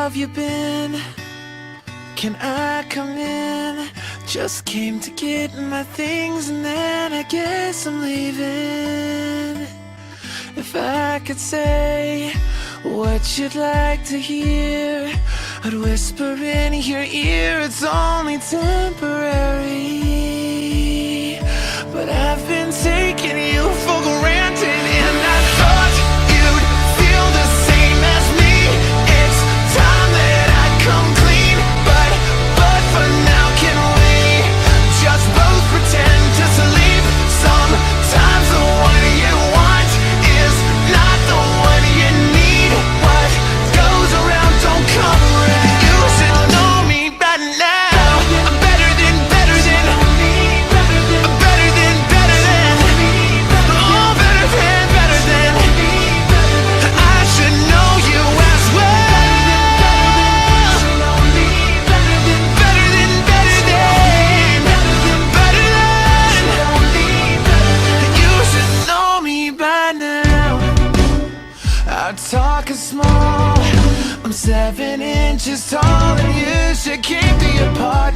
have you been? Can I come in? Just came to get my things and then I guess I'm leaving. If I could say what you'd like to hear, I'd whisper in your ear, it's only temporary. But I've been taking you for granted, and I thought you'd feel the same as me. It's time that I come clean, but for now, can we just both pretend to sleep? Sometimes the one you want is not the one you need. What goes around don't come around. You should know me by now. I'm better than better than I'm better than better than oh, better than better than I should know you as well. Better than better than better than you should know me by now. Our talk is small, I'm 7 inches tall, and you should keep the apart.